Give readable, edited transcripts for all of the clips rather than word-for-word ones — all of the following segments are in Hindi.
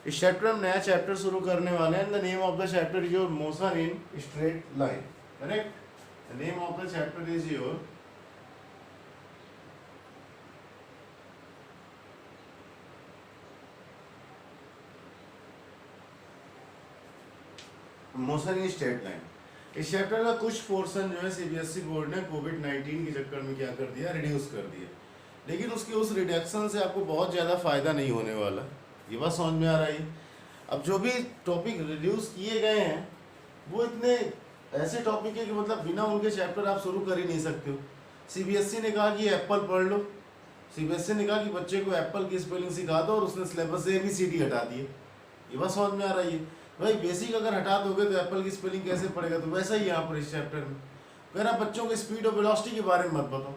इस चैप्टर में नया चैप्टर शुरू करने वाले हैं। The name of the chapter is your motion in straight line. Correct? The name of the chapter is your motion in straight line. इस चैप्टर का कुछ पोर्शन जो है सीबीएसई बोर्ड ने कोविड-19 के चक्कर में क्या कर दिया, रिड्यूस कर दिया, लेकिन उसके उस रिडक्शन से आपको बहुत ज़्यादा फायदा नहीं होने वाला। ये बात समझ में आ रही है? अब जो भी टॉपिक रिड्यूस किए गए हैं वो इतने ऐसे टॉपिक है कि मतलब बिना उनके चैप्टर आप शुरू कर ही नहीं सकते हो। सीबीएसई ने कहा कि एप्पल पढ़ लो, सीबीएसई ने कहा कि बच्चे को एप्पल की स्पेलिंग सिखा दो और उसने सिलेबस से ABCD हटा दिए। ये बात समझ में आ रही है? भाई बेसिक अगर हटा दोगे तो एप्पल की स्पेलिंग कैसे पड़ेगा? तो वैसा ही यहाँ पर इस चैप्टर में कह रहा बच्चों को स्पीड और वेलोसिटी के बारे में मत बताओ।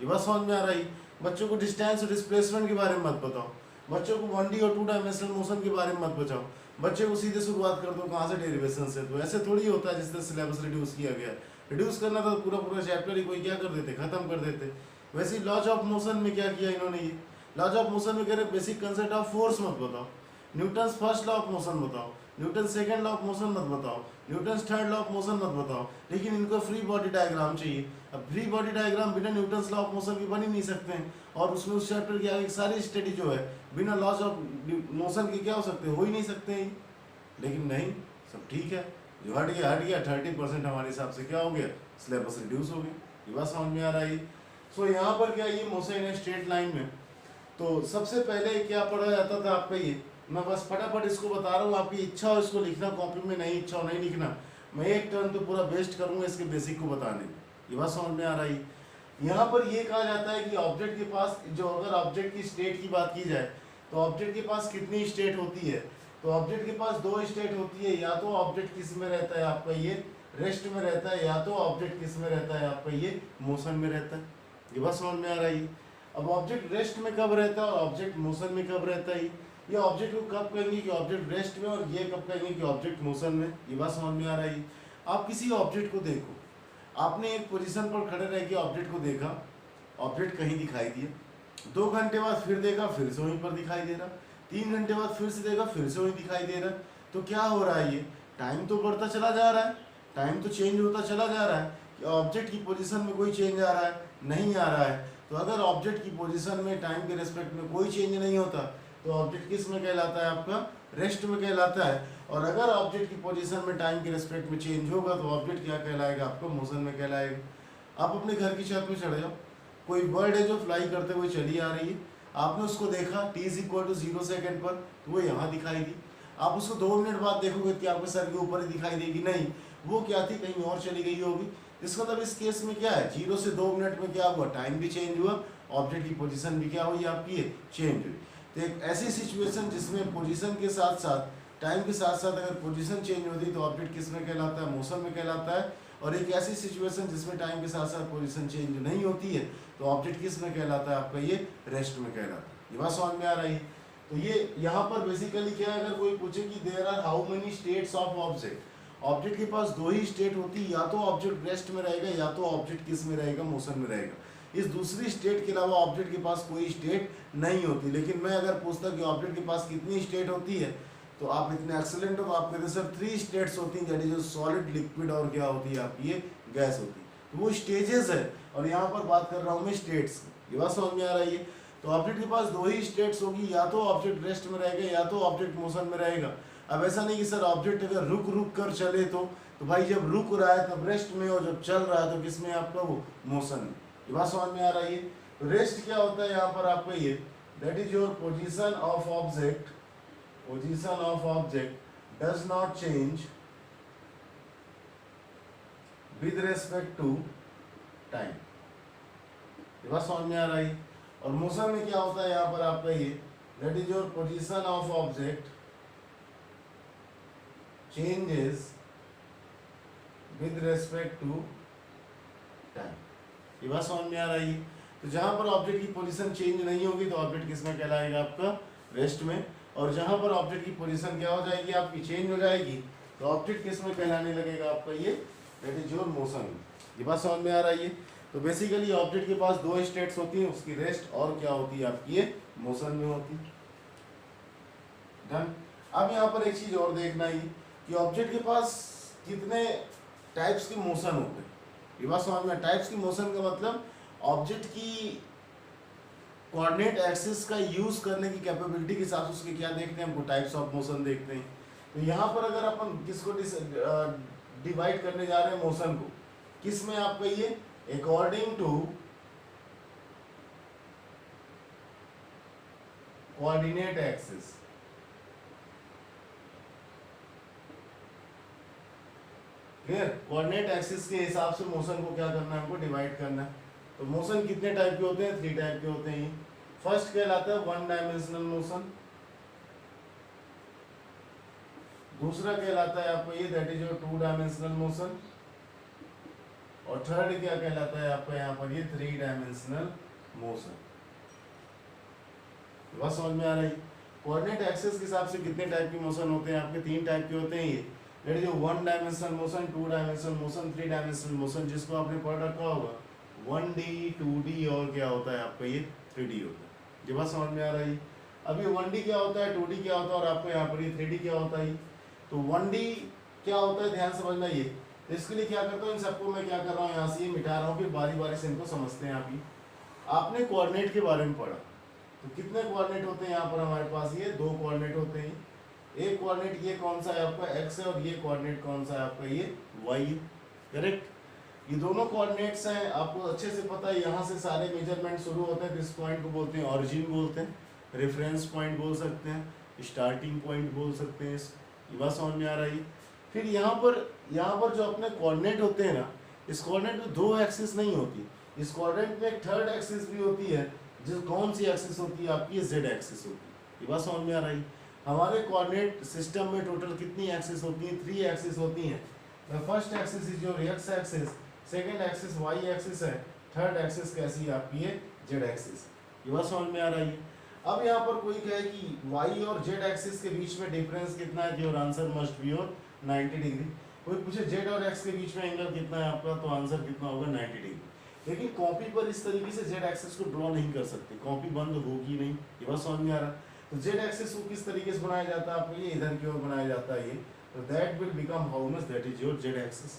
ये बात समझ में आ रही है? बच्चों को डिस्टेंस और डिस्प्लेसमेंट के बारे में मत बताओ। बच्चों को 1D और 2 डायमेंशनल मोशन के बारे में मत बताओ। बच्चे को सीधे शुरुआत कर दो कहाँ से, डेरिवेशन से। तो ऐसे थोड़ी होता है जिससे सिलेबस रिड्यूस किया गया। रिड्यूस करना तो पूरा पूरा चैप्टर ही कोई क्या कर देते, खत्म कर देते। वैसे ही लॉज ऑफ मोशन में क्या किया इन्होंने, ये लॉज ऑफ मोशन में कह रहे बेसिक कंसेप्ट ऑफ फोर्स मत बताओ, Newton first law of motion बताओ, Newton second law of motion मत बताओ, Newton third law of motion मत बताओ, लेकिन इनको फ्री बॉडी डायग्राम चाहिए। अब फ्री बॉडी डायग्राम बिना न्यूटन लॉ ऑफ मोशन के बन ही नहीं सकते हैं, और उसमें उस चैप्टर की आगे सारी स्टडी जो है बिना लॉज ऑफ मोशन के क्या हो सकते, हो ही नहीं सकते हैं। लेकिन नहीं, सब ठीक है, जो हट गया 30% हमारे हिसाब से क्या हो गया, सिलेबस रिड्यूस हो गया। ये बात समझ में आ रहा है? सो यहाँ पर क्या, ये मोशन इन स्ट्रेट लाइन में तो सबसे पहले क्या पढ़ा जाता था आपका, ये मैं बस फटाफट इसको बता रहा हूँ, आपकी इच्छा हो इसको लिखना कॉपी में, नहीं इच्छा हो नहीं लिखना। मैं एक टर्न तो पूरा बेस्ट करूँगा इसके बेसिक को बताने में। ये बात समझ में आ रही? यहाँ पर ये कहा जाता है कि ऑब्जेक्ट के पास जो, अगर ऑब्जेक्ट की स्टेट की बात की जाए तो ऑब्जेक्ट के पास कितनी स्टेट होती है, तो ऑब्जेक्ट के पास 2 स्टेट होती है। या तो ऑब्जेक्ट किस में रहता है आपका, ये रेस्ट में रहता है, या तो ऑब्जेक्ट किस में रहता है आपका, ये मोशन में रहता है। ये बात समझ में आ रही है? अब ऑब्जेक्ट रेस्ट में कब रहता है और ऑब्जेक्ट मोशन में कब रहता है, ये ऑब्जेक्ट को कब कहेंगे कि ऑब्जेक्ट रेस्ट में, और ये कब कहेंगे कि ऑब्जेक्ट मोशन में। ये बात समझ में आ रही है? आप किसी ऑब्जेक्ट को देखो, आपने एक पोजीशन पर खड़े रह के ऑब्जेक्ट को देखा, ऑब्जेक्ट कहीं दिखाई दिया, 2 घंटे बाद फिर देखा, फिर से वहीं पर दिखाई दे रहा, 3 घंटे बाद फिर से देखा, फिर से वहीं दिखाई दे रहा। तो क्या हो रहा है, ये टाइम तो बढ़ता चला जा रहा है, टाइम तो चेंज होता चला जा रहा है। कि ऑब्जेक्ट की पोजीशन में कोई चेंज आ रहा है? नहीं आ रहा है। तो अगर ऑब्जेक्ट की पोजीशन में टाइम के रिस्पेक्ट में कोई चेंज नहीं होता तो ऑब्जेक्ट किस में कहलाता है आपका, रेस्ट में कहलाता है। और अगर ऑब्जेक्ट की पोजीशन में टाइम के रिस्पेक्ट में चेंज होगा तो ऑब्जेक्ट क्या कहलाएगा आपका, मोशन में कहलाएगा। आप अपने घर की छत में चढ़ जाओ, कोई बर्ड है जो फ्लाई करते हुए चली आ रही है, आपने उसको देखा t=0 सेकेंड पर, तो वो यहाँ दिखाई दी। आप उसको 2 मिनट बाद देखोगे कि आपके सर के ऊपर ही दिखाई देगी, नहीं वो क्या थी, कहीं और चली गई होगी। इसका मतलब इस केस में क्या है, 0 से 2 मिनट में क्या हुआ, टाइम भी चेंज हुआ, ऑब्जेक्ट की पोजीशन भी क्या हुई आपकी, चेंज हुई। तो एक ऐसी सिचुएशन जिसमें पोजीशन के साथ साथ, टाइम के साथ साथ अगर पोजीशन चेंज होती तो ऑब्जेक्ट किस में कहलाता है, मोशन में कहलाता है। और एक ऐसी सिचुएशन जिसमें टाइम के साथ साथ पोजीशन चेंज नहीं होती है तो ऑब्जेक्ट किस में कहलाता है आपका, ये रेस्ट में कहलाता है। ये बात समझ में आ रही है? तो ये यहाँ पर बेसिकली क्या है, अगर कोई पूछे कि there are how many states of object, object के पास 2 ही स्टेट होती है, या तो ऑब्जेक्ट रेस्ट में रहेगा या तो ऑब्जेक्ट किस में रहेगा, मोशन में रहेगा। इस दूसरी स्टेट के अलावा ऑब्जेक्ट के पास कोई स्टेट नहीं होती। लेकिन मैं अगर पूछता कि ऑब्जेक्ट के पास कितनी स्टेट होती है तो आप इतने एक्सीलेंट हो तो आप कहते सर 3 स्टेट्स होती हैं, दैट इज सॉलिड, लिक्विड और क्या होती है आपकी, ये गैस होती है। तो वो स्टेजेस है, और यहाँ पर बात कर रहा हूँ मैं स्टेट्स। ये बात समझ में आ रही है? तो ऑब्जेक्ट के पास 2 ही स्टेट्स होगी, या तो ऑब्जेक्ट रेस्ट में रहेगा या तो ऑब्जेक्ट मोशन में रहेगा। अब ऐसा नहीं कि सर ऑब्जेक्ट अगर रुक रुक कर चले तो भाई जब रुक रहा है तब रेस्ट में, और जब चल रहा है तो किस में आपका, वो मोशन में। ये बात समझ में आ रही है? तो रेस्ट क्या होता है यहाँ पर आपका, ये that is your position of object, position of object does not change with respect to time. ये बात समझ में आ रही है? और मोशन में क्या होता है यहाँ पर आपका, ये that is your position of object changes with respect to time. ये बात समझ में आ रही है? तो जहां पर ऑब्जेक्ट की पोजीशन चेंज नहीं होगी तो ऑब्जेक्ट किस में कहलाएगा आपका, रेस्ट में। और जहां पर ऑब्जेक्ट की पोजीशन क्या हो जाएगी आपकी, चेंज हो जाएगी, तो ऑब्जेक्ट किस में कहलाने लगेगा आपका, ये दैट इज योर मोशन। ये बात समझ में आ रही है? तो बेसिकली ऑब्जेक्ट के पास 2 स्टेट्स होती हैं, उसकी रेस्ट और क्या होती है आपकी, ये मोशन में होती है। डन। अब यहाँ पर एक चीज और देखना ही कि ऑब्जेक्ट के पास कितने टाइप्स के मोशन होते हैं। ये बात समझ में, टाइप्स की मोशन का मतलब ऑब्जेक्ट की कोऑर्डिनेट एक्सिस का यूज करने की कैपेबिलिटी के हिसाब से उसके क्या देखते हैं, हमको टाइप्स ऑफ मोशन देखते हैं। तो यहाँ पर अगर अपन किसको डिवाइड करने जा रहे हैं मोशन को, किस में आप कहिए, according to coordinate axis. Clear, coordinate axis के हिसाब से मोशन को क्या करना है, हमको डिवाइड करना है। तो मोशन कितने टाइप के होते हैं, 3 टाइप के होते हैं। फर्स्ट कहलाता है 1 डायमेंशनल मोशन, दूसरा कहलाता है आपको ये that is your 2 dimensional motion, और थर्ड क्या कहलाता है आपका यहाँ पर ये 3 डायमेंशनल मोशन। बस समझ में आ रही। कोऑर्डिनेट एक्सिस के हिसाब से कितने टाइप के मोशन होते हैं आपके, 3 टाइप के होते हैं ये, that is 1 dimensional motion, 2 dimensional motion, 3 dimensional motion, जिसको आपने पढ़ रखा होगा 1D 2D और क्या होता है आपका ये 3D होता है। ये बात समझ में आ रही है। अभी 1D क्या होता है, 2D क्या होता है, और आपको यहाँ पर ये 3D क्या होता है। तो 1D क्या होता है ध्यान समझना ये। तो इसके लिए क्या करता हूँ, इन सबको मैं क्या कर रहा हूँ यहाँ से ये मिटा रहा हूँ, फिर बारी बारी से इनको समझते हैं। अभी आपने कोऑर्डिनेट के बारे में पढ़ा, तो कितने कोऑर्डिनेट होते हैं यहाँ पर हमारे पास, ये 2 कोऑर्डिनेट होते हैं। एक कोऑर्डिनेट ये कौन सा है आपका x है, और ये कोऑर्डिनेट कौन सा है आपका ये y है। करेक्ट, ये दोनों कोऑर्डिनेट्स हैं, आपको अच्छे से पता है। यहाँ से सारे मेजरमेंट शुरू होते हैं। इस पॉइंट को बोलते हैं ऑरिजिन बोलते हैं, रेफरेंस पॉइंट बोल सकते हैं, स्टार्टिंग पॉइंट बोल सकते हैं। ये बात समझ में आ रही। फिर यहाँ पर जो अपने कोऑर्डिनेट होते हैं ना, इस कोऑर्डिनेट में 2 एक्सिस नहीं होती, इस कोऑर्डिनेट में एक थर्ड एक्सिस भी होती है। जो कौन सी एक्सिस होती है आपकी, z एक्सिस होती है। ये बात समझ में आ रही। हमारे कोऑर्डिनेट सिस्टम में टोटल कितनी एक्सिस होती हैं, 3 एक्सिस होती हैं। First axis is your x axis, second axis y axis है, थर्ड एक्सिस कैसी है आपकी है z एक्सिस। ये बात समझ में आ रही है। अब यहाँ पर कोई कहे कि y और z एक्सिस के बीच में डिफरेंस कितना है, your answer must be your 90 degree. कोई पूछे z और x के बीच में एंगल कितना है आपका, तो आंसर कितना होगा 90 डिग्री। लेकिन कॉपी पर इस तरीके से z एक्सिस को ड्रॉ नहीं कर सकते, कॉपी बंद होगी नहीं। ये बात समझ में आ रहा है। तो z एक्सिस को किस तरीके से बनाया जाता है आपको, ये इधर की ओर बनाया जाता है ये। तो that will become how much, that is your z axis.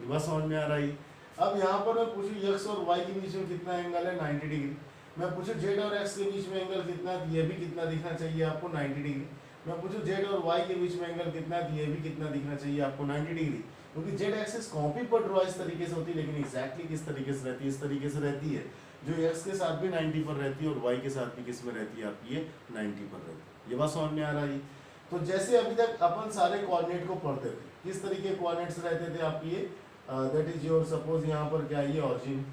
ये बात समझ में आ रही है। अब यहाँ पर मैं पूछूं x और y के बीच में कितना एंगल है, 90 डिग्री। मैं पूछूं z और x के बीच में एंगल कितना है, ये भी कितना दिखना चाहिए आपको, 90 डिग्री। मैं पूछूं z और y के बीच में एंगल कितना है, ये भी कितना दिखना चाहिए आपको, 90 डिग्री। क्योंकि z एक्सिस कॉपी पर ड्रॉ इस तरीके से होती है, लेकिन एग्जैक्टली किस तरीके से रहती है, इस तरीके से रहती है, जो x के साथ भी 90 पर रहती है और y के साथ भी किस में रहती है आपकी, ये 90 पर रहती है। ये बात समझ में आ रहा है। तो जैसे अभी तक अपन सारे कोऑर्डिनेट को पढ़ते थे, किस तरीके के कोऑर्डिनेट्स रहते थे आपकी, ये दैट इज योर, सपोज यहाँ पर क्या है ये ऑरिजिन।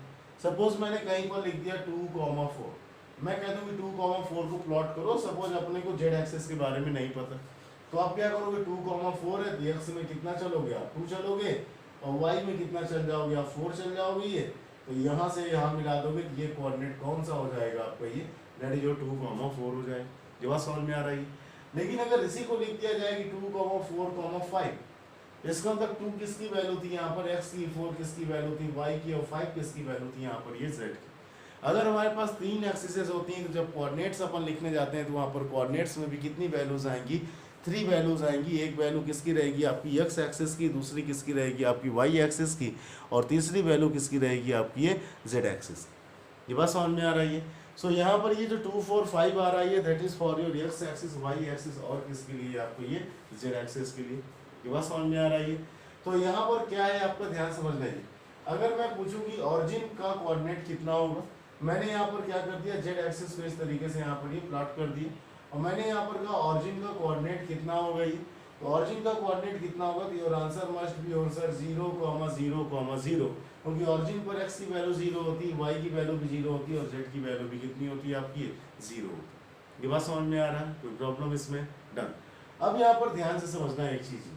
सपोज मैंने कहीं पर लिख दिया 2,4, मैं कहता हूँ कि 2,4 को प्लॉट करो। सपोज अपने को z एक्सिस के बारे में नहीं पता, तो आप क्या करोगे, 2,4 है, x में कितना चलोगे आप 2 चलोगे, और y में कितना चल जाओगे आप 4 चल जाओगे। ये तो यहाँ से यहाँ मिला दोगे, ये कोऑर्डिनेट कौन सा हो जाएगा आपका, ये दैट इज योर 2,4 हो जाएगा। ये बात समझ में आ रही। लेकिन अगर इसी को लिख दिया जाए कि 2,4,5, इसका मतलब 2 किसकी वैल्यू थी यहाँ पर, x की, 4 किसकी वैल्यू थी y की, और 5 किसकी वैल्यू थी यहाँ पर ये z की। अगर हमारे पास 3 एक्सिसेस होती हैं, तो जब कोऑर्डिनेट्स अपन लिखने जाते हैं तो वहाँ पर कोऑर्डिनेट्स में भी कितनी वैल्यूज आएंगी, 3 वैल्यूज आएंगी। एक वैल्यू किसकी रहेगी आपकी x एक्सिस की, दूसरी किसकी रहेगी आपकी y एक्सिस की, और तीसरी वैल्यू किसकी रहेगी आपकी ये z एक्सिस की। ये बात समझ में आ रही है। सो यहाँ पर ये जो 2, 4, 5 आ रहा है, that is for your x axis, y axis, और किसके लिए आपको ये z एक्सिस के लिए। ये बात समझ में आ रही है। तो यहाँ पर क्या है आपका ध्यान समझ लीजिए। अगर मैं पूछूं कि ऑरिजिन का कोऑर्डिनेट कितना होगा, मैंने यहाँ पर क्या कर दिया, z एक्सिस को इस तरीके से यहाँ पर ये प्लॉट कर दिया, और मैंने यहाँ पर कहा ऑरिजिन का कोऑर्डिनेट कितना होगा ये। तो ऑरिजिन का कोऑर्डिनेट कितना होगा, तो your answer must be your sir 0,0,0, क्योंकि ऑरिजिन पर x की वैल्यू 0 होती है, y की वैल्यू भी 0 होती है, और z की वैल्यू भी कितनी होती है आपकी 0 होती है। ये बात समझ में आ रहा है, कोई प्रॉब्लम इसमें, डन। अब यहाँ पर ध्यान से समझना है एक चीज,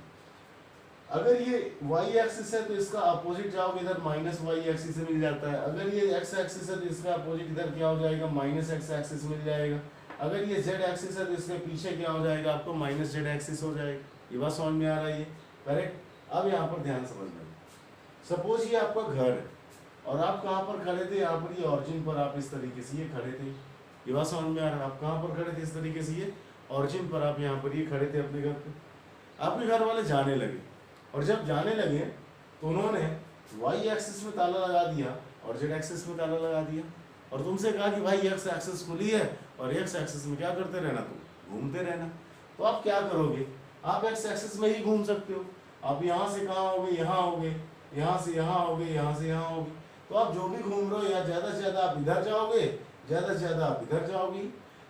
अगर ये y एक्सिस है तो इसका अपोजिट जाओगे इधर माइनस y एक्सिस से मिल जाता है। अगर ये x एक्सिस है तो इसका अपोजिट इधर क्या हो जाएगा, माइनस x एक्सिस मिल जाएगा। अगर ये z एक्सिस है तो इसके पीछे क्या हो जाएगा आपको, माइनस z एक्सिस हो जाएगा। ये बात समझ में आ रही है, करेक्ट। अब यहाँ पर ध्यान समझना, सपोज ये आपका घर है और आप कहाँ पर खड़े थे, यहाँ पर ये ऑरिजिन पर आप इस तरीके से ये खड़े थे। ये बात समझ में आ रहा है, आप कहाँ पर खड़े थे, इस तरीके से ये ऑरिजिन पर आप यहाँ पर ये खड़े थे अपने घर पे, आपके घर वाले जाने लगे, और जब जाने लगे तो उन्होंने वाई एक्सिस में ताला लगा दिया और जेड एक्सिस में ताला लगा दिया, और तुमसे कहा कि भाई एक्स एक्सिस खुली है और एक्स एक्सिस में क्या करते रहना, तुम घूमते रहना। तो आप क्या करोगे, आप एक्स एक्सिस में ही घूम सकते हो। आप यहाँ से कहाँ होगे, यहाँ होगे, यहाँ से यहाँ होगे, यहाँ से यहाँ होगे। तो आप जो भी घूम रहे हो, या ज़्यादा से ज़्यादा आप इधर जाओगे, ज़्यादा से ज़्यादा आप इधर जाओगे।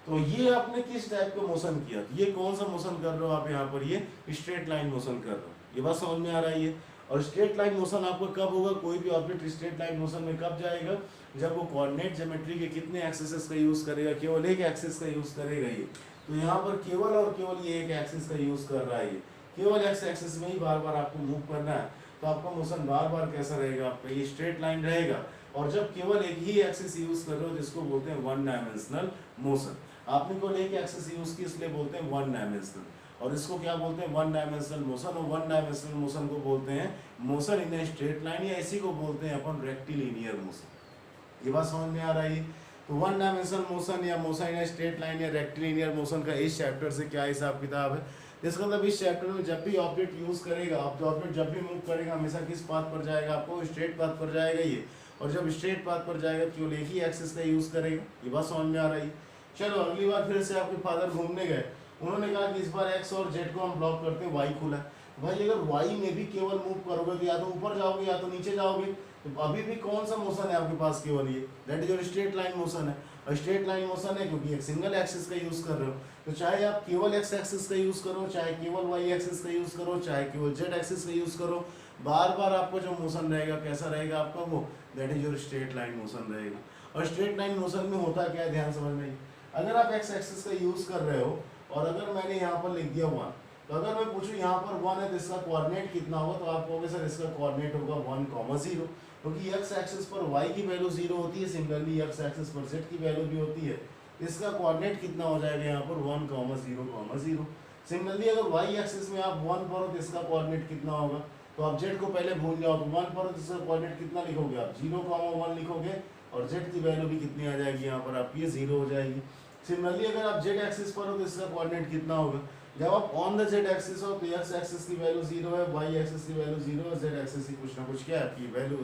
तो ये आपने किस टाइप का मोशन किया, ये कौन सा मोशन कर रहे हो आप यहाँ पर, ये स्ट्रेट लाइन मोशन कर रहे हो। ये बात समझ में आ रहा है। और स्ट्रेट लाइन मोशन आपको कब होगा, कोई भी ऑब्जेक्ट स्ट्रेट लाइन मोशन में कब जाएगा, जब वो कोऑर्डिनेट ज्योमेट्री के कितने एक्सिस का यूज करेगा, केवल एक एक्सिस का यूज करेगा ये। तो यहाँ पर केवल और केवल ये एक एक्सिस का यूज कर रहा है, ये केवल एक्स एक्सिस में ही बार बार आपको मूव करना है। तो आपका मोशन बार बार कैसा रहेगा, आपका ये स्ट्रेट लाइन रहेगा। और जब केवल एक ही एक्सिस यूज कर रहे हो, जिसको बोलते हैं वन डायमेंशनल मोशन। आपने केवल एक एक्सिस यूज की, इसलिए बोलते हैं वन डायमेंशनल, और इसको क्या बोलते हैं, वन डायमेंशनल मोशन। और वन डायमेंशनल मोशन को बोलते हैं motion in a straight line, या इसी को बोलते हैं अपन रेक्टिलिनियर मोशन। ये बात समझ में आ रही है। तो वन डायमेंशनल मोशन या motion in a straight line या रेक्टिलिनियर मोशन का इस चैप्टर से क्या हिसाब किताब है। इसका मतलब इस चैप्टर में जब भी ऑब्जेक्ट यूज करेगा, आप ऑब्जेक्ट जब भी मूव करेगा, हमेशा किस पाथ पर जाएगा, आपको स्ट्रेट पाथ पर जाएगा ये। और जब स्ट्रेट पाथ पर जाएगा केवल एक ही एक्सिस का यूज करेगा। ये बात समझ में आ रही है। चलो अगली बार फिर से आपके फादर घूमने गए, उन्होंने कहा कि इस बार एक्स और जेड को हम ब्लॉक करते हैं, वाई खुला है। भाई अगर वाई में भी केवल मूव करोगे तो या तो ऊपर जाओगे या तो नीचे जाओगे। तो अभी भी कौन सा मोशन है आपके पास, केवल ये, that is your straight line motion है। और स्ट्रेट लाइन मोशन है क्योंकि एक सिंगल एक्सिस का यूज कर रहे हो। तो चाहे आप केवल एक्स एक्सिस का यूज करो, चाहे केवल वाई एक्सिस का यूज करो, चाहे केवल जेड एक्सिस का यूज करो, बार बार आपका जो मोशन रहेगा कैसा रहेगा आपका, वो that is your straight line motion रहेगा। और स्ट्रेट लाइन मोशन में होता क्या है, ध्यान समझना। अगर आप एक्स एक्सिस का यूज कर रहे हो और अगर मैंने यहाँ पर लिख दिया 1, तो अगर मैं पूछूं यहाँ पर 1 है तो इसका कोऑर्डिनेट कितना होगा, तो आप कहोगे सर इसका कोऑर्डिनेट होगा 1,0, क्योंकि एक्स एक्सिस पर y की वैल्यू 0 होती है, सिमिलरली एक्स एक्सिस पर z की वैल्यू भी होती है। इसका कोऑर्डिनेट कितना हो जाएगा यहाँ पर 1,0,0। सिमिलरली अगर y एक्सिस में आप 1 पर हो तो इसका कोऑर्डिनेट कितना होगा, तो आप z को पहले भूल जाओ, तो 1 पर हो तो इसका कोऑर्डिनेट कितना लिखोगे आप, 0,1 लिखोगे, और z की वैल्यू भी कितनी आ जाएगी यहाँ पर आपकी, 0 हो जाएगी। सिमिलरली अगर आप z एक्सिस पर हो तो इसका कोऑर्डिनेट कितना होगा, जब आप ऑन द z एक्सिस हो तो x एक्सिस की वैल्यू 0 है, y एक्सिस की वैल्यू 0 है, z एक्सिस की कुछ ना कुछ क्या है आपकी वैल्यू।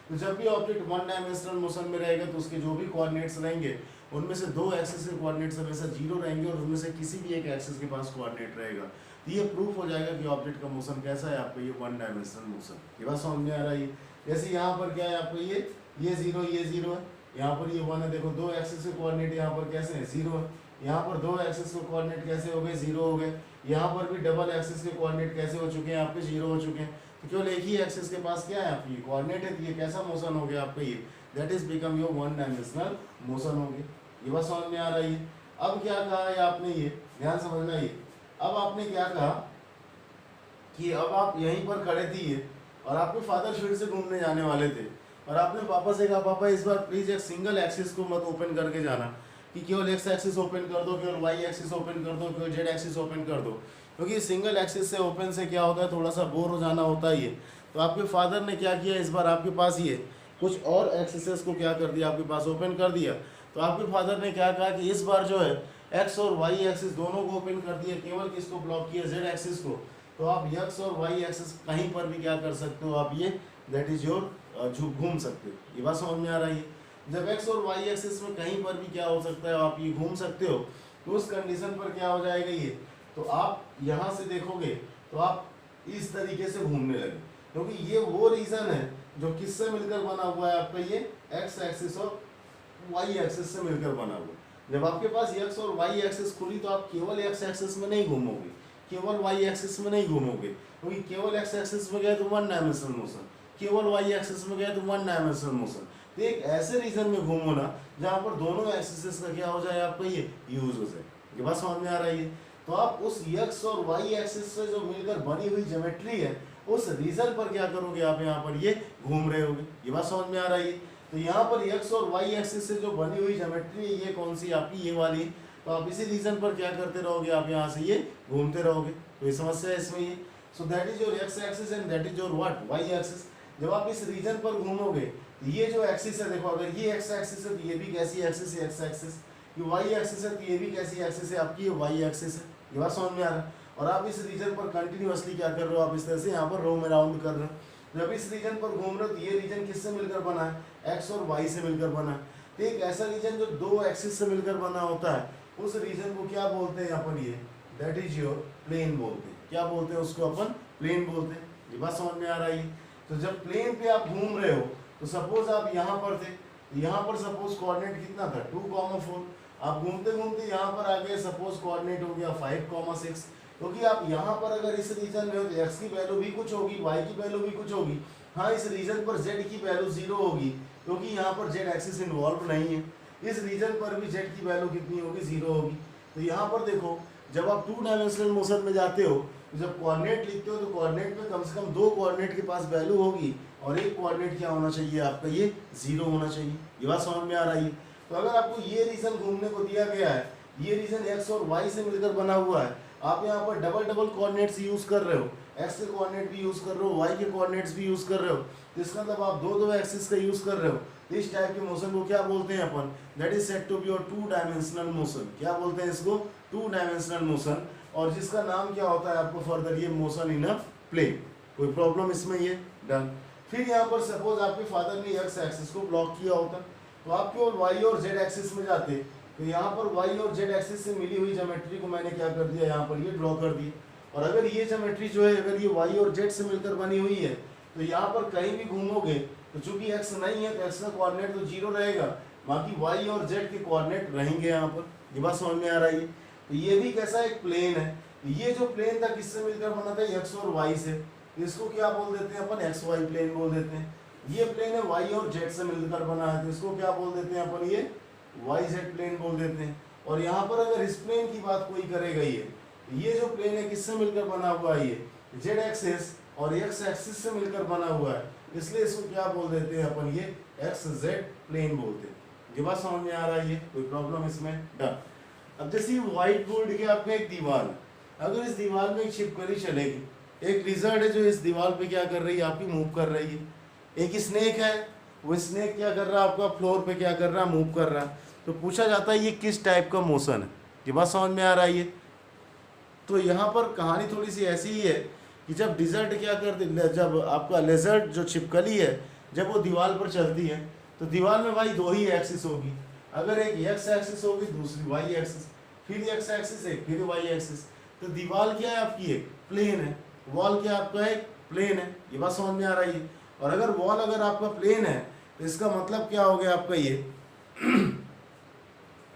तो जब भी ऑब्जेक्ट वन डायमेंशनल मोशन में रहेगा तो उसके जो भी कोऑर्डिनेट्स रहेंगे उनमें से दो एक्सिस के कोऑर्डिनेट्स हमेशा 0 रहेंगे और उनमें से किसी भी एक एक्सिस के पास कोऑर्डिनेट रहेगा। तो ये प्रूफ हो जाएगा कि ऑब्जेक्ट का मोशन कैसा है आपका, ये वन डायमेंशनल मोशन। ये बात समझ में आ रही है। जैसे यहाँ पर क्या है आपको, ये 0 है, यहाँ पर ये 1 है। देखो दो एक्सिस के कोऑर्डिनेट यहाँ पर कैसे हैं, 0 है। यहाँ पर दो एक्सिस के कोऑर्डिनेट कैसे हो गए, 0 हो गए। यहाँ पर भी डबल एक्सिस के कोऑर्डिनेट कैसे हो चुके हैं आपके, 0 हो चुके हैं। तो केवल एक ही एक्सिस के पास क्या है आपकी कोऑर्डिनेट है, तो ये कैसा मोशन हो गया आपका, ये that is become your one dimensional motion हो गया। ये बात समझ में आ रही है। अब क्या कहा है आपने, ये ध्यान समझना। ये अब आपने क्या कहा कि अब आप यहीं पर खड़े थे ये, और आपके फादर फिर से घूमने जाने वाले थे, और आपने पापा से कहा पापा इस बार प्लीज एक सिंगल एक्सिस को मत ओपन करके जाना, कि केवल एक्स एक्सिस ओपन कर दो, केवल वाई एक्सिस ओपन कर दो, केवल जेड एक्सिस ओपन कर दो, क्योंकि सिंगल एक्सिस से ओपन से क्या होता है, थोड़ा सा बोर हो जाना होता है ये। तो आपके फादर ने क्या किया, इस बार आपके पास ये कुछ और एक्सिसेस को क्या कर दिया, आपके पास ओपन कर दिया। तो आपके फादर ने क्या कहा कि इस बार जो है एक्स और वाई एक्सिस दोनों को ओपन कर दिया, केवल किसको ब्लॉक किया, जेड एक्सिस को। तो आप एक्स और वाई एक्सिस कहीं पर भी क्या कर सकते हो, आप ये दैट इज योर घूम सकते हो। ये बात समझ में आ रही है। जब एक्स और वाई एक्सिस में कहीं पर भी क्या हो सकता है, आप ये घूम सकते हो, तो उस कंडीशन पर क्या हो जाएगा ये, तो आप यहाँ से देखोगे तो आप इस तरीके से घूमने लगे, क्योंकि ये वो रीजन है जो किससे मिलकर बना हुआ है आपका, ये एक्स एक्सिस और वाई एक्सिस से मिलकर बना हुआ। जब आपके पास एक्स और वाई एक्सिस खुली तो आप केवल एक्स एक्सिस में नहीं घूमोगे, केवल वाई एक्सिस में नहीं घूमोगे, क्योंकि केवल एक्स एक्सिस में गए तो वन डायमेंशनल मोशन, केवल वाई एक्सिस में गए तो वन डायमेंशनल मोशन। तो एक ऐसे रीजन में घूमो ना जहाँ पर दोनों एक्सिस का क्या हो जाए आपका, ये यूज हो जाए। ये बात समझ में आ रही है। तो आप उस एक्स और वाई एक्सिस से जो मिलकर बनी हुई ज्योमेट्री है उस रीजन पर क्या करोगे, आप यहाँ पर ये घूम रहे होगे। ये बात समझ में आ रही है। तो यहाँ पर एक्स और वाई एक्सिस से जो बनी हुई ज्योमेट्री है ये कौन सी आपकी, ये वाली। तो आप इसी रीजन पर क्या करते रहोगे, आप यहाँ से ये घूमते रहोगे। तो ये समस्या है इसमें ये। So that is your X axis and that is your what, Y axis. जब आप इस रीजन पर घूमोगे तो ये जो एक्सिस है, देखो अगर ये एक्स एक्सिस है तो ये भी कैसी एक्सिस है, एक्स एक्सिस। कि वाई एक्सिस है, तो ये भी कैसी एक्सिस है आपकी, ये वाई एक्सिस है। ये बात समझ में आ रहा है। और आप इस रीजन पर कंटिन्यूअसली क्या कर रहे हो, आप इस तरह से यहाँ पर रोम अराउंड कर रहे हो। जब इस रीजन पर घूम रहे हो तो ये रीजन किससे मिलकर बना है, एक्स और वाई से मिलकर बना है। तो एक ऐसा रीजन जो दो एक्सिस से मिलकर बना होता है, उस रीजन को क्या बोलते हैं यहाँ पर, ये दैट इज योर प्लेन बोलते हैं। क्या बोलते हैं उसको, अपन प्लेन बोलते हैं। ये बात समझ में आ रही है। तो जब प्लेन पे आप घूम रहे हो, तो सपोज आप यहाँ पर थे, यहाँ पर सपोज कोऑर्डिनेट कितना था 2,4, आप घूमते घूमते यहाँ पर आ गए, सपोज कोऑर्डिनेट हो गया 5,6। क्योंकि आप यहाँ पर अगर इस रीजन में हो तो x की वैल्यू भी कुछ होगी, y की वैल्यू भी कुछ होगी। हाँ, इस रीजन पर z की वैल्यू 0 होगी, क्योंकि यहाँ पर z एक्सिस इन्वॉल्व नहीं है। इस रीजन पर भी z की वैल्यू कितनी होगी, 0 होगी। तो यहाँ पर देखो, जब आप 2 डायमेंशनल मोशन में जाते हो, तो जब कोऑर्डिनेट लिखते हो तो कोऑर्डिनेट में कम से कम 2 कोऑर्डिनेट के पास वैल्यू होगी, और एक कोऑर्डिनेट क्या होना चाहिए आपका, ये 0 होना चाहिए। ये बात समझ में आ रही है। तो अगर आपको ये रीजन घूमने को दिया गया है, ये रीजन x और y से मिलकर बना हुआ है, आप यहाँ पर डबल डबल कोऑर्डिनेट्स यूज कर रहे हो, x के कोऑर्डिनेट भी यूज कर रहे हो, y के कोऑर्डिनेट्स भी यूज कर रहे हो, तो इसका मतलब आप दो दो एक्सिस का यूज कर रहे हो। तो इस टाइप के मोशन को क्या बोलते हैं अपन, that is said to be your 2 dimensional motion. क्या बोलते हैं इसको, 2 डायमेंशनल मोशन। और जिसका नाम क्या होता है आपको फर्दर, ये मोशन इन अ प्लेन। कोई प्रॉब्लम इसमें, ये डन। फिर यहाँ पर सपोज आपके फादर ने x एक्सिस को ब्लॉक किया होता, तो आप केवल y और z एक्सिस में जाते, तो यहाँ पर y और z एक्सिस से मिली हुई ज्योमेट्री को मैंने क्या कर दिया, यहाँ पर ये ड्रॉ कर दिया। और अगर ये ज्योमेट्री जो है, अगर ये y और z से मिलकर बनी हुई है, तो यहाँ पर कहीं भी घूमोगे तो चूंकि x नहीं है तो x का कोऑर्डिनेट तो 0 रहेगा, बाकी y और z के कोऑर्डिनेट रहेंगे यहाँ पर। ये बात समझ में आ रही है। तो ये भी कैसा एक प्लेन है। ये जो प्लेन था किससे मिलकर बना था, x और y से। इसको क्या बोल देते हैं अपन, एक्स वाई प्लेन बोल देते हैं। ये प्लेन है y और z से मिलकर बना है, तो इसको क्या बोल देते हैं अपन, ये YZ प्लेन बोल देते हैं। और यहाँ पर अगर इस प्लेन की बात कोई करेगा, ये जो प्लेन है किससे मिलकर बना हुआ है, ये Z एक्सिस और x एक्सिस से मिलकर बना हुआ है, इसलिए इसको क्या बोल देते हैं अपन, ये XZ प्लेन बोलते हैं। ये बात समझ में आ रहा है, कोई प्रॉब्लम इसमें, डन। अब जैसे व्हाइट बोर्ड के आपका एक दीवार, अगर इस दीवार में एक छिपकली चलेगी, एक लिजर्ड है जो इस दीवार पे क्या कर रही है, आपकी मूव कर रही है। एक स्नेक है, वो स्नेक क्या कर रहा है, आपका फ्लोर पे क्या कर रहा है, मूव कर रहा है। तो पूछा जाता है ये किस टाइप का मोशन है। ये बात समझ में आ रहा है। तो यहाँ पर कहानी थोड़ी सी ऐसी ही है कि जब डिजर्ट क्या करते, जब आपका लेजर्ड जो छिपकली है, जब वो दीवार पर चलती है, तो दीवार में भाई 2 ही एक्सिस होगी। अगर एक x एक्सिस होगी, दूसरी y एक्सिस, फिर x एक्सिस है, फिर y एक्सिस। तो दीवार क्या है आपकी, एक प्लेन है। वॉल क्या आपका एक प्लेन है। ये बात समझ में आ रही है। और अगर वॉल अगर आपका प्लेन है, तो इसका मतलब क्या हो गया आपका, ये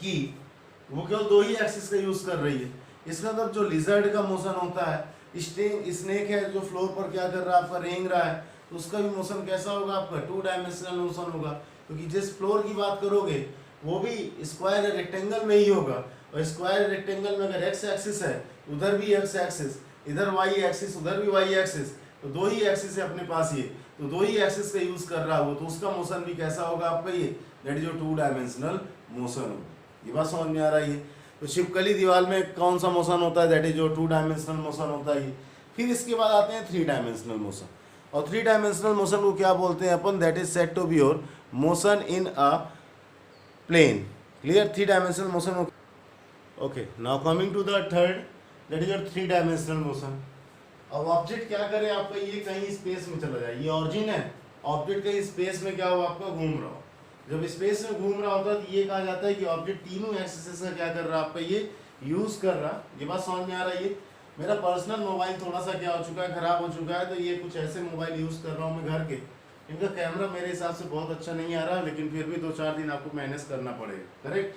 कि वो केवल 2 ही एक्सिस का यूज कर रही है। इसका मतलब जो लिजर्ड का मोशन होता है, स्नेक है जो फ्लोर पर क्या कर रहा है, आपका रेंग रहा है, तो उसका भी मोशन कैसा होगा आपका, 2 डायमेंशनल मोशन होगा। क्योंकि जिस फ्लोर की बात करोगे वो भी स्क्वायर रेक्टेंगल में ही होगा, और स्क्वायर रेक्टेंगल में अगर x एक्सिस है, उधर भी x एक्सिस, इधर y एक्सिस, उधर भी y एक्सिस, तो 2 ही एक्सिस है अपने पास, ये तो 2 ही एक्सिस का यूज कर रहा है वो, तो उसका मोशन भी कैसा होगा आपका, ये दैट इज जो 2 डायमेंशनल मोशन होगा। ये बात समझ में आ रही है। तो छिपकली दीवार में कौन सा मोशन होता है, दैट इज जो 2 डायमेंशनल मोशन होता है। फिर इसके बाद आते हैं 3 डायमेंशनल मोशन। और 3 डायमेंशनल मोशन को क्या बोलते हैं अपन, that is said to be your motion in a plane. Clear, 3 dimensional motion. Okay, now coming to the third, that is your 3 dimensional motion. अब ऑब्जेक्ट क्या करे आपका, ये कहीं स्पेस में चला जाए, ये ऑरिजिन है, ऑब्जेक्ट कहीं स्पेस में क्या हो आपका, घूम रहा हो। जब स्पेस में घूम रहा होता है तो ये कहा जाता है कि ऑब्जेक्ट तीनों एक्सिस का क्या कर रहा है आपका, ये यूज कर रहा। ये बात समझ में आ रही है। मेरा पर्सनल मोबाइल थोड़ा सा क्या हो चुका है, खराब हो चुका है, तो ये कुछ ऐसे मोबाइल यूज कर रहा हूँ मैं घर के। इनका कैमरा मेरे हिसाब से बहुत अच्छा नहीं आ रहा, लेकिन फिर भी 2-4 दिन आपको मैनेज करना पड़ेगा, करेक्ट।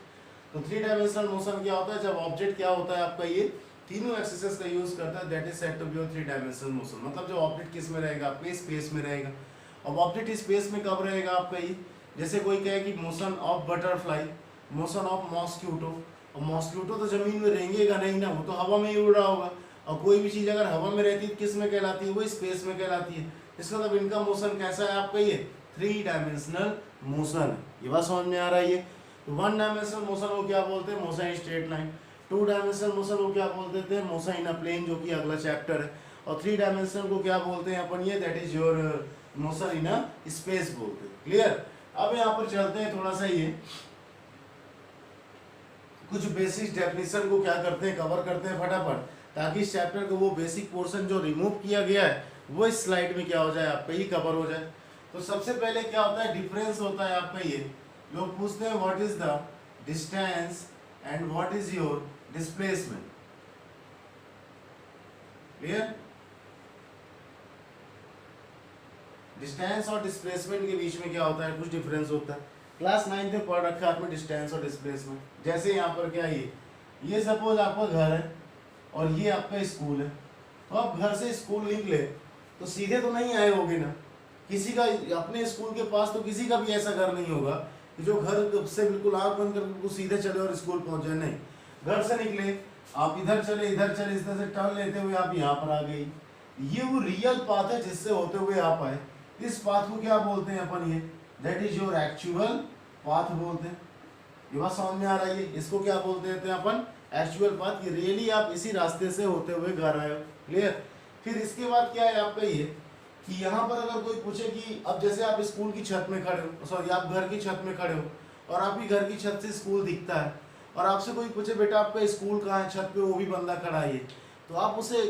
तो 3 डायमेंशनल मोशन क्या होता है, जब ऑब्जेक्ट क्या होता है आपका, ये तीनों एक्सिस का यूज करता है, that is said to be 3 dimensional motion. मतलब जो ऑब्जेक्ट किस में रहेगा, आपके स्पेस में रहेगा। अब ऑब्जेक्ट स्पेस में कब रहेगा आपका, ये जैसे कोई कहे कि motion of butterfly, motion of mosquito, और मॉस्क्यूटो तो जमीन में रहेंगेगा नहीं ना, वो तो हवा में ही उड़ रहा होगा। और कोई भी चीज़ अगर हवा में रहती है किस में कहलाती है, वो स्पेस में कहलाती है। इसका मतलब इनका मोशन कैसा है आपका, ये 3 डायमेंशनल मोशन है। ये बात समझ में आ रहा है। ये 1 डायमेंशनल मोशन को क्या बोलते हैं, motion in straight line. 2 dimensional motion को क्या बोलते हैं, मोशन इन अ प्लेन, जो कि अगला चैप्टर है। और 3 डायमेंशनल को क्या बोलते हैं अपन, ये that is your motion in a space बोलते हैं। क्लियर। अब यहाँ पर चलते हैं थोड़ा सा, ये कुछ बेसिक डेफिनेशन को क्या करते हैं, कवर करते हैं फटाफट, ताकि इस चैप्टर का वो बेसिक पोर्शन जो रिमूव किया गया है वो इस स्लाइड में क्या हो जाए, आपका ही कवर हो जाए। तो सबसे पहले क्या होता है, डिफरेंस होता है आपका ये, लोग पूछते हैं what is the distance and what is your displacement. Clear? Distance और डिस्प्लेसमेंट के बीच में क्या होता है, कुछ डिफरेंस होता है। क्लास 9 में पढ़ रखा है आपने डिस्टेंस और डिस्प्लेसमेंट। जैसे यहाँ पर क्या है, ये सपोज आपका घर है और ये आपका स्कूल है। तो आप घर से स्कूल निकले तो सीधे तो नहीं आए होगे ना, किसी का अपने स्कूल के पास तो किसी का भी ऐसा घर नहीं होगा कि जो घर से बिल्कुल आँख बंद करके सीधे चले और स्कूल पहुंच जाए। नहीं, घर से निकले आप इधर चले इस तरह से टर्न लेते हुए आप यहाँ पर आ गई। ये वो रियल पाथ है जिससे होते हुए आप आए। इस पाथ को क्या बोलते हैं अपन, ये that is your actual path बोलते हैं। ये बात समझ में आ रही है? इसको क्या बोलते हैं अपन, एक्चुअल पाथ। ये रियली आप इसी रास्ते से होते हुए घर आए हो। क्लियर? फिर इसके बाद क्या है आपका ये कि यहाँ पर अगर कोई पूछे कि अब जैसे आप स्कूल की छत में खड़े हो, सॉरी आप घर की छत में खड़े हो और आपकी घर की छत से स्कूल दिखता है और आपसे कोई पूछे बेटा आपका स्कूल कहाँ है, छत पे वो भी बंदा खड़ा है, तो आप उसे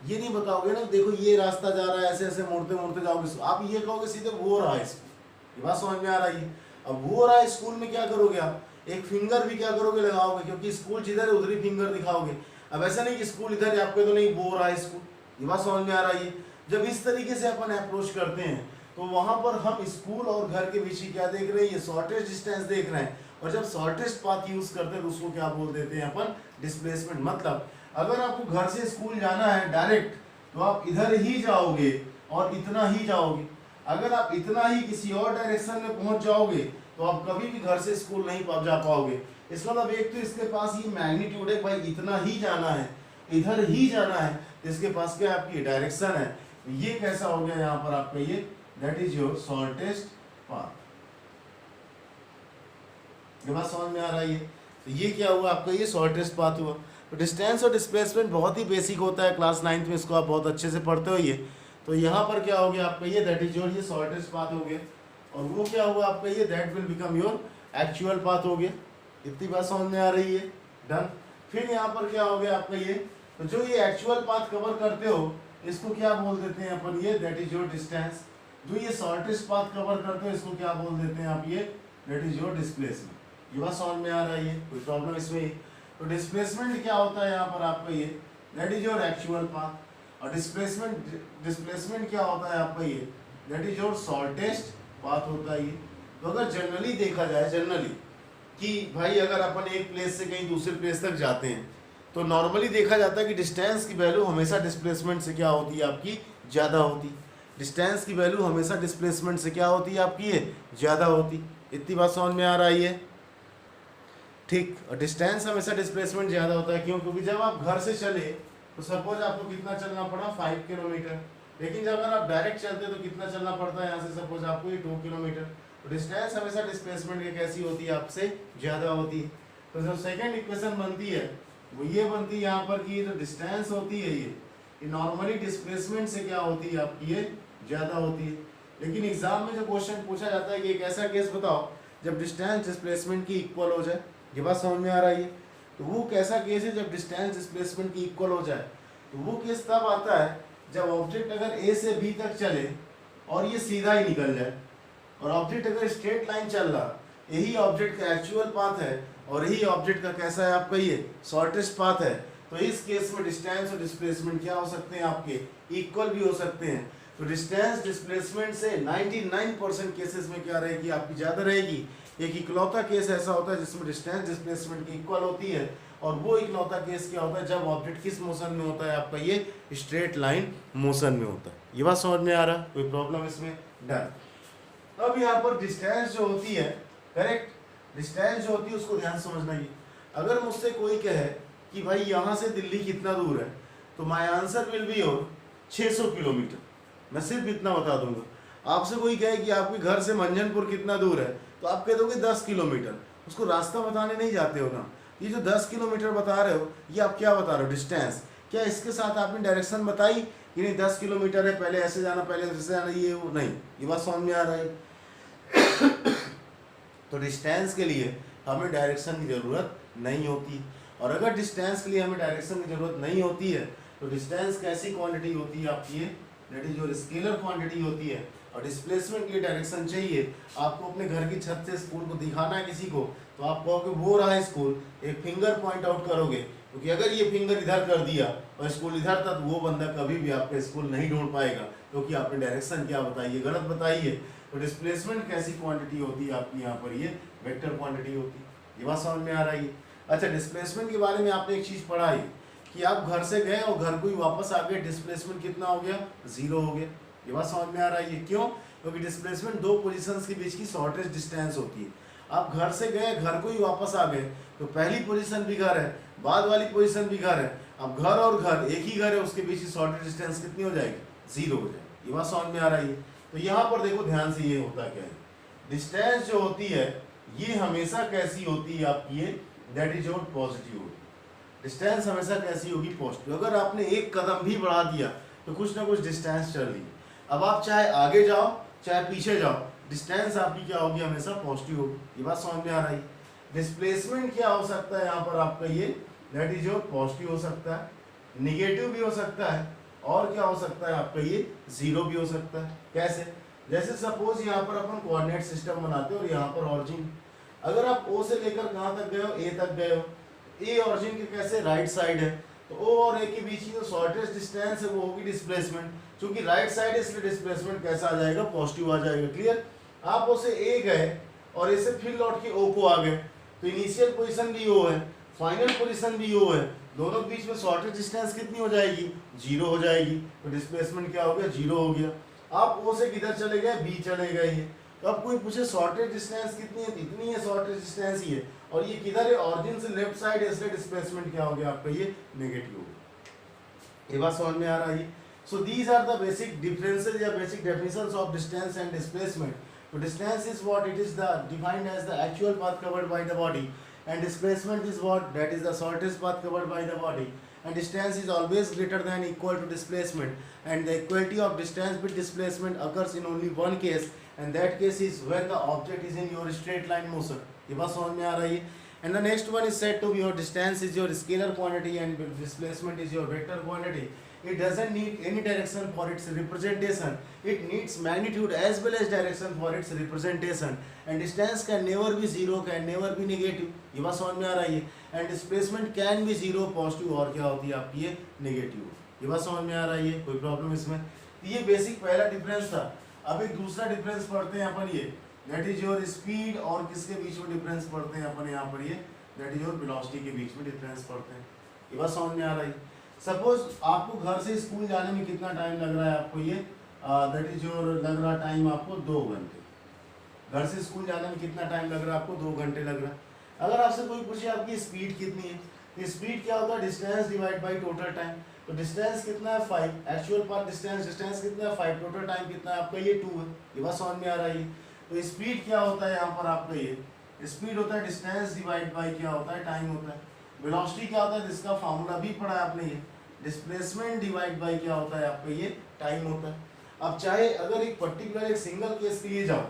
ये नहीं बताओगे ना, देखो ये रास्ता जा रहा है, ऐसे ऐसे मुड़ते मुड़ते जाओगे, आप ये कहोगे सीधे वो रहा है स्कूल। ये बात समझ में आ रही है? अब वो रहा है स्कूल में क्या करोगे आप, एक फिंगर भी क्या करोगे, लगाओगे, क्योंकि स्कूल जिधर है उधर ही फिंगर दिखाओगे। अब ऐसा नहीं कि स्कूल इधर है आपके तो नहीं, वो रहा है स्कूल। ये बात समझ में आ रही है? जब इस तरीके से अपन अप्रोच करते हैं तो वहां पर हम स्कूल और घर के बीच क्या देख रहे हैं, ये शॉर्टेस्ट डिस्टेंस देख रहे हैं। और जब शॉर्टेस्ट पाथ यूज करते हैं तो उसको क्या बोल देते हैं अपन, डिस्प्लेसमेंट। मतलब अगर आपको घर से स्कूल जाना है डायरेक्ट तो आप इधर ही जाओगे और इतना ही जाओगे। अगर आप इतना ही किसी और डायरेक्शन में पहुंच जाओगे तो आप कभी भी घर से स्कूल नहीं जा पाओगे। इसका मतलब एक तो इसके पास ये मैग्नीट्यूड है, भाई इतना ही जाना है, इधर ही जाना है, तो इसके पास क्या आपकी डायरेक्शन है। ये कैसा हो गया यहाँ पर आपका, ये that is your shortest path. ये बात समझ में आ रही है? तो ये क्या हुआ आपका, ये शॉर्टेस्ट पाथ हुआ। तो डिस्टेंस और डिस्प्लेसमेंट बहुत ही बेसिक होता है, क्लास 9 में इसको आप बहुत अच्छे से पढ़ते हो ये। तो यहाँ पर क्या हो गया आपका, ये दैट इज योर ये शॉर्टेस्ट पाथ हो गया। और वो क्या हुआ आपका, ये that will become your actual path हो गया। इतनी बात समझ में आ रही है? डन। फिर यहाँ पर क्या हो गया आपका, ये तो जो ये एक्चुअल पाथ कवर करते हो इसको क्या बोल देते हैं अपन, ये दैट इज योर डिस्टेंस। जो ये शॉर्टेस्ट पाथ कवर करते हो इसको क्या बोल देते हैं आप, ये दैट इज योर डिस्प्लेसमेंट। ये बात समझ में आ रही है? कोई प्रॉब्लम इसमें? तो डिस्प्लेसमेंट क्या होता है यहाँ पर आपका, ये that is your actual path. और डिस्प्लेसमेंट क्या होता है आपका, ये that is your shortest path होता है ये। तो अगर जनरली देखा जाए, जनरली कि भाई अगर अपन एक प्लेस से कहीं दूसरे प्लेस तक जाते हैं तो नॉर्मली देखा जाता है कि डिस्टेंस की वैल्यू हमेशा डिस्प्लेसमेंट से क्या होती है आपकी, ज़्यादा होती। डिस्टेंस की वैल्यू हमेशा डिस्प्लेसमेंट से क्या होती है आपकी, ये ज़्यादा होती। इतनी बात समझ में आ रही है? ठीक। और डिस्टेंस हमेशा डिस्प्लेसमेंट ज़्यादा होता है, क्यों? क्योंकि जब आप घर से चले तो सपोज आपको कितना चलना पड़ा, 5 किलोमीटर। लेकिन जब अगर आप डायरेक्ट चलते तो कितना चलना पड़ता है यहाँ से, सपोज आपको ये 2 किलोमीटर। तो डिस्टेंस हमेशा डिस्प्लेसमेंट की कैसी होती है, आपसे ज़्यादा होती है। तो जो सेकेंड इक्वेशन बनती है वो ये बनती है यहाँ पर कि ये जो डिस्टेंस होती है ये नॉर्मली डिस्प्लेसमेंट से क्या होती है आपकी, ये ज़्यादा होती है। लेकिन एग्जाम में जो क्वेश्चन पूछा जाता है कि एक ऐसा केस बताओ जब डिस्टेंस डिस्प्लेसमेंट की इक्वल हो जाए। ये बात समझ में आ रही है? तो वो कैसा केस है जब डिस्टेंस डिस्प्लेसमेंट की इक्वल हो जाए? तो वो केस तब आता है जब ऑब्जेक्ट अगर ए से बी तक चले और ये सीधा ही निकल जाए, और ऑब्जेक्ट अगर स्ट्रेट लाइन चल रहा, यही ऑब्जेक्ट का एक्चुअल पाथ है और यही ऑब्जेक्ट का कैसा है आपका, ये शॉर्टेस्ट पाथ है। तो इस केस में डिस्टेंस और डिस्प्लेसमेंट क्या हो सकते हैं आपके, इक्वल भी हो सकते हैं। तो डिस्टेंस डिस्प्लेसमेंट से 99% केसेस में क्या रहेगी आपकी, ज़्यादा रहेगी। एक इकलौता केस ऐसा होता है जिसमें डिस्टेंस डिस्प्लेसमेंट की इक्वल होती है, और वो इकलौता केस क्या होता है जब ऑब्जेक्ट किस मोशन में होता है आपका, ये स्ट्रेट लाइन मोशन में होता है। ये बात समझ में आ रहा? कोई प्रॉब्लम इसमें? डन। अब यहाँ पर डिस्टेंस जो होती है, करेक्ट, डिस्टेंस जो होती है उसको ध्यान समझना। ये अगर मुझसे कोई कहे कि भाई यहाँ से दिल्ली कितना दूर है, तो my answer will be your 600 kilometre. मैं सिर्फ इतना बता दूंगा। आपसे कोई कहे कि आपके घर से मंझनपुर कितना दूर है, तो आप कह दोगे 10 किलोमीटर। उसको रास्ता बताने नहीं जाते हो ना। ये जो 10 किलोमीटर बता रहे हो, ये आप क्या बता रहे हो, डिस्टेंस। क्या इसके साथ आपने डायरेक्शन बताई कि नहीं 10 किलोमीटर है, पहले ऐसे जाना, पहले ऐसे जाना, ये वो नहीं? ये बात समझ में आ रहा है? तो डिस्टेंस के लिए हमें डायरेक्शन की ज़रूरत नहीं होती। और अगर डिस्टेंस के लिए हमें डायरेक्शन की जरूरत नहीं होती है तो डिस्टेंस कैसी क्वांटिटी होती है आपकी, that is your scalar quantity होती है। और डिस्प्लेसमेंट के लिए डायरेक्शन चाहिए, आपको अपने घर की छत से स्कूल को दिखाना है किसी को, तो आप कहोगे वो रहा स्कूल, एक फिंगर पॉइंट आउट करोगे, क्योंकि अगर ये फिंगर इधर कर दिया और स्कूल इधर था तो वो बंदा कभी भी आपका स्कूल नहीं ढूंढ पाएगा, क्योंकि आपने डायरेक्शन क्या बताई है, गलत बताई है। तो डिस्प्लेसमेंट कैसी क्वांटिटी होती है आपकी यहाँ पर, ये वेक्टर क्वांटिटी होती है। ये बात समझ में आ रही है। अच्छा, डिस्प्लेसमेंट के बारे में आपने एक चीज़ पढ़ा है कि आप घर से गए और घर को ही वापस आ गए, डिस्प्लेसमेंट कितना हो गया, 0 हो गया। ये बात समझ में आ रही है। क्यों? क्योंकि डिस्प्लेसमेंट दो पोजीशंस के बीच की शॉर्टेस्ट डिस्टेंस होती है। आप घर से गए, घर को ही वापस आ गए, तो पहली पोजीशन भी घर है, बाद वाली पोजीशन भी घर है। अब घर और घर एक ही घर है, उसके बीच की शॉर्टेस्ट डिस्टेंस कितनी हो जाएगी, 0 हो जाएगी। ये बात समझ में आ रही है। तो यहाँ पर देखो ध्यान से, ये होता क्या है, डिस्टेंस जो होती है ये हमेशा कैसी होती है आपकी, ये दैट इज योर पॉजिटिव होती है। डिस्टेंस हमेशा कैसी होगी, पॉजिटिव। अगर आपने एक कदम भी बढ़ा दिया तो कुछ ना कुछ डिस्टेंस चल रही है। अब आप चाहे आगे जाओ चाहे पीछे जाओ, डिस्टेंस आपकी क्या होगी, हमेशा पॉजिटिव होगी। ये बात समझ में आ रही है। डिस्प्लेसमेंट क्या हो सकता है यहाँ पर आपका, ये दैट इज योर पॉजिटिव हो सकता है, निगेटिव भी हो सकता है, और क्या हो सकता है आपका, ये 0 भी हो सकता है। कैसे? जैसे सपोज यहाँ पर अपन कोऑर्डिनेट सिस्टम बनाते हो और यहाँ पर ऑरिजिन, अगर आप O से लेकर कहाँ तक गए हो, A तक गए हो, A ऑरिजिन के कैसे राइट साइड है, तो O और A के बीच की जो शॉर्टेस्ट डिस्टेंस है वो होगी डिस्प्लेसमेंट। क्योंकि राइट साइड है इसलिए डिस्प्लेसमेंट कैसा आ जाएगा, पॉजिटिव आ जाएगा। क्लियर? आप O से A गए और A से फिर लौट के O को आ गए, तो इनिशियल पोजीशन भी O है, फाइनल पोजीशन भी O है, दोनों के बीच में शॉर्टेस्ट डिस्टेंस कितनी हो जाएगी, 0 हो जाएगी। तो डिस्प्लेसमेंट क्या हो गया, 0 हो गया। आप O से किधर चले गए, B चले गए ये, तो अब कोई पूछे शॉर्टेज डिस्टेंस कितनी है, इतनी है शॉर्टेज डिस्टेंस ही है, और ये किधर है, ऑरिजिन से लेफ्ट साइड है, इसलिए डिस्प्लेसमेंट क्या हो गया आपका, ये नेगेटिव हो गया। ये बात समझ में आ रही है। So these are the basic differences या basic definitions of distance and displacement. तो distance is what, it is the defined as the actual path covered by the body, and displacement is what, that is the shortest path covered by the body, and distance is always greater than equal to displacement, and the equality of distance with displacement occurs in only one case, and that case is when the object is in your straight line motion. ये बात समझ में आ रही है। And the next one is said to be your distance is your scalar quantity and displacement is your vector quantity. It doesn't need any direction for its representation. It needs magnitude as well as direction for its representation. And distance can never be 0, can never be negative. ये बात समझ में आ रही है। And displacement can be 0, positive, और क्या होती है आपकी, ये नेगेटिव। ये बात समझ में आ रही है, कोई प्रॉब्लम इसमें? ये बेसिक पहला डिफरेंस था। अब एक दूसरा डिफरेंस पढ़ते हैं अपन, ये दैट इज योर स्पीड और किसके बीच में डिफरेंस पढ़ते हैं अपन यहाँ पर, ये दैट इज योर वेलोसिटी के बीच में डिफरेंस पढ़ते हैं। ये बात समझ में आ रही है। सपोज आपको घर से स्कूल जाने में कितना टाइम लग रहा है आपको, ये दैट इज योर लग रहा टाइम आपको 2 घंटे। घर से स्कूल जाने में कितना टाइम लग रहा है आपको, 2 घंटे लग रहा है। अगर आपसे कोई पूछे आपकी स्पीड कितनी है, तो स्पीड क्या होता है, distance divide by total time. तो डिस्टेंस कितना है, 5, एक्चुअल पाथ डिस्टेंस कितना है, 5, टोटल टाइम कितना है आपका, ये 2 है। ये बात समझ में आ रही है। तो स्पीड क्या होता है यहाँ पर आपका, ये स्पीड होता है डिस्टेंस डिवाइड बाई क्या होता है, टाइम होता है। वेलोसिटी क्या होता है, जिसका फार्मूला भी पढ़ा है आपने, ये डिस्प्लेसमेंट डिवाइड बाई क्या होता है आपका, ये टाइम होता है। अब चाहे अगर एक पर्टिकुलर एक सिंगल केस के लिए जाओ,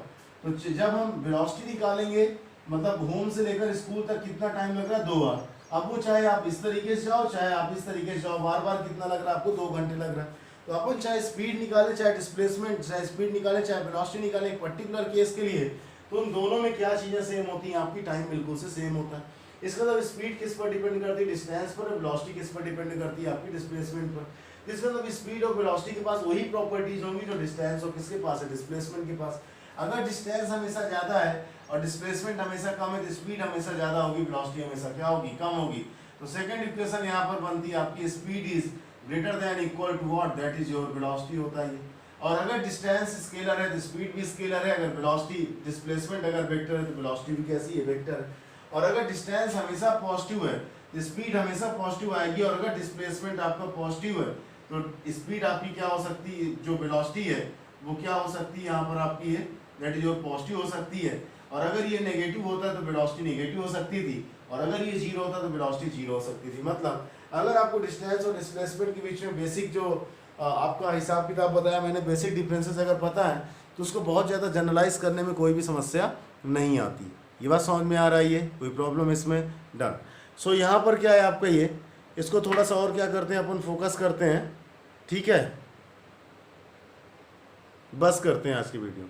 तो जब हम वेलोसिटी निकालेंगे, मतलब होम से लेकर स्कूल तक कितना टाइम लग रहा है, 2 बार। अब वो चाहे आप इस तरीके से जाओ चाहे आप इस तरीके से जाओ, बार बार कितना लग रहा है आपको, 2 घंटे लग रहा है। तो अपन चाहे स्पीड निकाले, चाहे डिस्प्लेसमेंट, चाहे स्पीड निकाले, चाहे वेलोसिटी निकाले एक पर्टिकुलर केस के लिए, तो उन दोनों में क्या चीज़ें सेम होती हैं आपकी, टाइम बिल्कुल से सेम होता है। इसका मतलब स्पीड किस पर डिपेंड करती है, डिस्टेंस पर, और वेलोसिटी किस पर डिपेंड करती है आपकी, डिस्प्लेसमेंट पर। इसका मतलब स्पीड और वेलोसिटी के पास वही प्रॉपर्टीज होंगी जो डिस्टेंस और किसके पास है, डिस्प्लेसमेंट के पास। अगर डिस्टेंस हमेशा ज़्यादा है और डिस्प्लेसमेंट हमेशा कम है, तो स्पीड हमेशा ज़्यादा होगी, वेलोसिटी हमेशा क्या होगी, कम होगी। तो सेकंड इक्वेशन यहाँ पर बनती है आपकी, speed is greater than equal to what, that is your velocity होता है। और अगर डिस्टेंस स्केलर है तो स्पीड भी स्केलर है, अगर वेलोसिटी डिस्प्लेसमेंट अगर वेक्टर है तो वेलोसिटी भी कैसी है, वेक्टर है। और अगर डिस्टेंस हमेशा पॉजिटिव है तो स्पीड हमेशा पॉजिटिव आएगी, और अगर डिस्प्लेसमेंट आपका पॉजिटिव है तो स्पीड आपकी क्या हो सकती है, जो वेलोसिटी है वो क्या हो सकती है यहाँ पर आपकी, है दैट इज योर पॉजिटिव हो सकती है। और अगर ये नेगेटिव होता है तो वेलोसिटी नेगेटिव हो सकती थी, और अगर ये 0 होता तो वेलोसिटी 0 हो सकती थी। मतलब अगर आपको डिस्टेंस और डिस्प्लेसमेंट के बीच में बेसिक जो आपका हिसाब किताब बताया मैंने, बेसिक डिफरेंसेस अगर पता है तो उसको बहुत ज़्यादा जनरलाइज करने में कोई भी समस्या नहीं आती। ये बात समझ में आ रही है, कोई प्रॉब्लम इसमें, डन। सो यहाँ पर क्या है आपका ये, इसको थोड़ा सा और क्या करते हैं अपन, फोकस करते हैं, ठीक है, बस करते हैं आज की वीडियो।